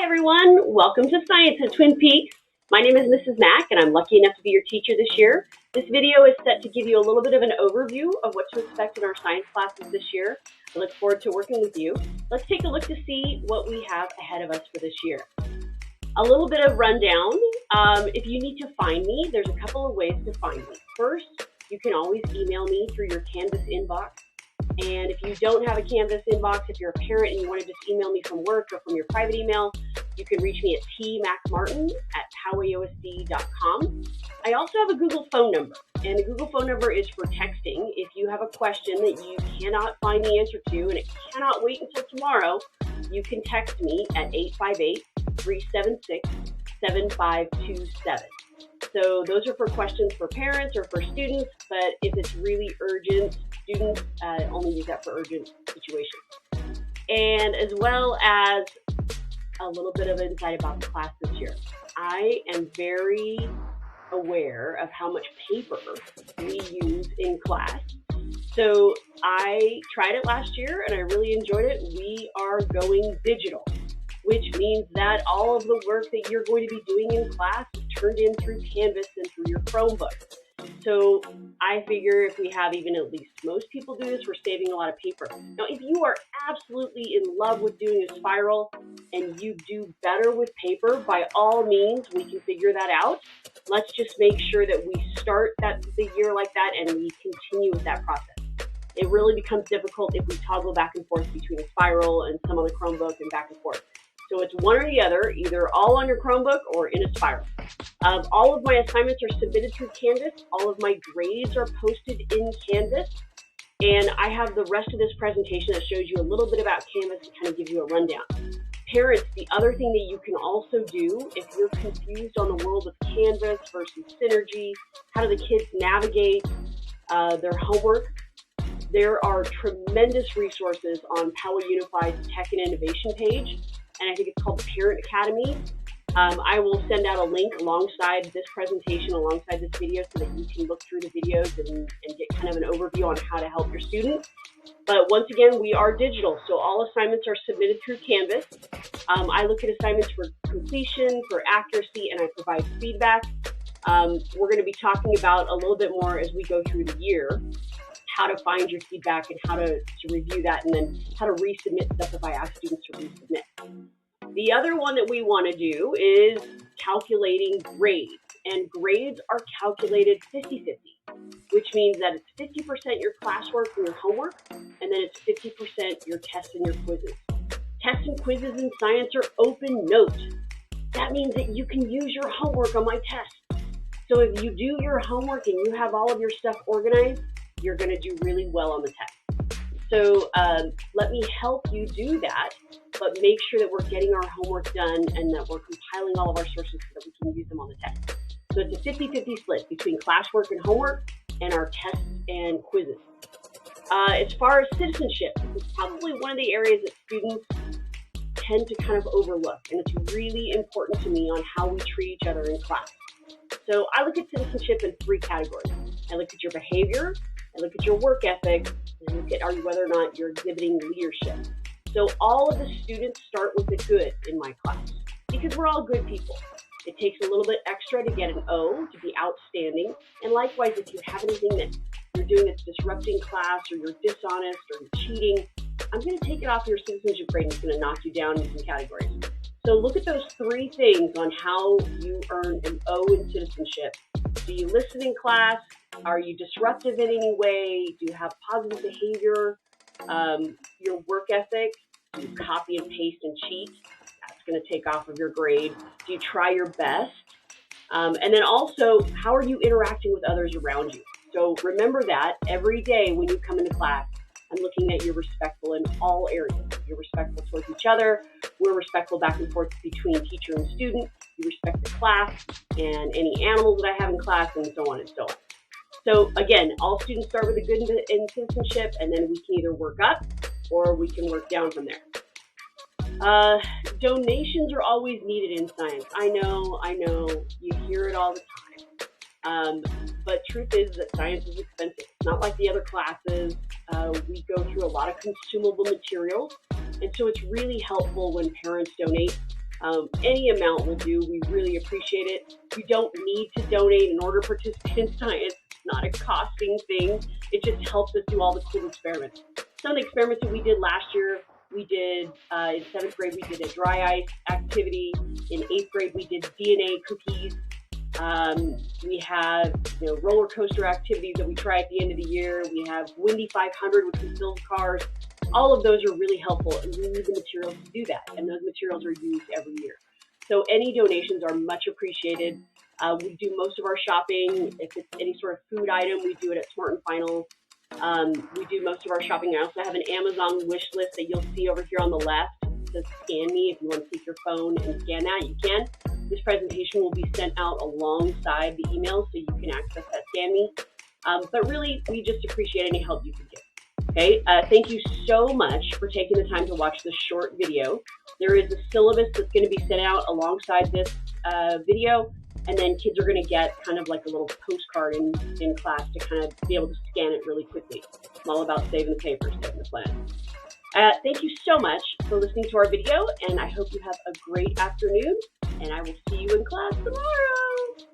Hi everyone, welcome to Science at Twin Peaks. My name is Mrs. Mack and I'm lucky enough to be your teacher this year. This video is set to give you a little bit of an overview of what to expect in our science classes this year. I look forward to working with you. Let's take a look to see what we have ahead of us for this year. A little bit of rundown. If you need to find me, there's a couple of ways to find me. First, you can always email me through your Canvas inbox. And if you don't have a Canvas inbox, if you're a parent and you want to just email me from work or from your private email, you can reach me at tmacmartin@powayosd.com. I also have a Google phone number, and the Google phone number is for texting. If you have a question that you cannot find the answer to and it cannot wait until tomorrow, you can text me at 858-376-7527. So those are for questions for parents or for students, but if it's really urgent, students only use that for urgent situations. And as well as a little bit of insight about the class this year. I am very aware of how much paper we use in class. So I tried it last year and I really enjoyed it. We are going digital, which means that all of the work that you're going to be doing in class is turned in through Canvas and through your Chromebook. So I figure if we have even at least most people do this, we're saving a lot of paper. Now, if you are absolutely in love with doing a spiral and you do better with paper, by all means, we can figure that out. Let's just make sure that we start the year like that and we continue with that process. It really becomes difficult if we toggle back and forth between a spiral and some on the Chromebook and back and forth. So it's one or the other, either all on your Chromebook or in a spiral. All of my assignments are submitted through Canvas. All of my grades are posted in Canvas. And I have the rest of this presentation that shows you a little bit about Canvas to kind of give you a rundown. Parents, the other thing that you can also do, if you're confused on the world of Canvas versus Synergy, how do the kids navigate their homework, there are tremendous resources on Poway Unified's Tech and Innovation page. And I think it's called Parent Academy. I will send out a link alongside this presentation, alongside this video, so that you can look through the videos and get kind of an overview on how to help your students. But once again, we are digital, so all assignments are submitted through Canvas. I look at assignments for completion, for accuracy, and I provide feedback. We're going to be talking about a little bit more as we go through the year, how to find your feedback and how to review that, and then how to resubmit stuff if I ask students to resubmit. The other one that we want to do is calculating grades, and grades are calculated 50-50, which means that it's 50% your classwork and your homework, and then it's 50% your tests and your quizzes. Tests and quizzes in science are open note. That means that you can use your homework on my test. So if you do your homework and you have all of your stuff organized, you're going to do really well on the test. So let me help you do that, but make sure that we're getting our homework done and that we're compiling all of our sources so that we can use them on the test. So it's a 50-50 split between classwork and homework and our tests and quizzes. As far as citizenship, it's probably one of the areas that students tend to kind of overlook, and it's really important to me on how we treat each other in class. So I look at citizenship in three categories. I look at your behavior, I look at your work ethic, and look at whether or not you're exhibiting leadership. So all of the students start with the good in my class because we're all good people. It takes a little bit extra to get an O, to be outstanding. And likewise, if you have anything that you're doing that's disrupting class or you're dishonest or you're cheating, I'm going to take it off your citizenship grade and it's going to knock you down in some categories. So look at those three things on how you earn an O in citizenship. Do you listen in class? Are you disruptive in any way? Do you have positive behavior? Your work ethic? Do you copy and paste and cheat? That's going to take off of your grade. Do you try your best? And then also, how are you interacting with others around you? So remember that every day when you come into class, I'm looking at you're respectful in all areas. You're respectful towards each other. We're respectful back and forth between teacher and student. You respect the class and any animals that I have in class, and so on and so on. So again, all students start with a good in citizenship, and then we can either work up or we can work down from there. Donations are always needed in science. I know, you hear it all the time. But truth is that science is expensive. It's not like the other classes. We go through a lot of consumable materials, and so it's really helpful when parents donate. Any amount will do. We really appreciate it. You don't need to donate in order to participate in science. It's not a costing thing. It just helps us do all the cool experiments. Some of the experiments that we did last year, we did in 7th grade, we did a dry ice activity. In 8th grade, we did DNA cookies. We have roller coaster activities that we try at the end of the year. We have Windy 500, which we build cars. All of those are really helpful, and we need the materials to do that, and those materials are used every year. So any donations are much appreciated. We do most of our shopping. If it's any sort of food item, we do it at Smart and Final. We do most of our shopping. I also have an Amazon wish list that you'll see over here on the left. It says Scan Me. If you want to take your phone and scan that, you can. This presentation will be sent out alongside the email, so you can access that Scan Me. But really, we just appreciate any help you can give. Okay, thank you so much for taking the time to watch this short video. There is a syllabus that's going to be sent out alongside this video, and then kids are going to get kind of like a little postcard in class to kind of be able to scan it really quickly. It's all about saving the paper, saving the planet. Thank you so much for listening to our video, and I hope you have a great afternoon, and I will see you in class tomorrow.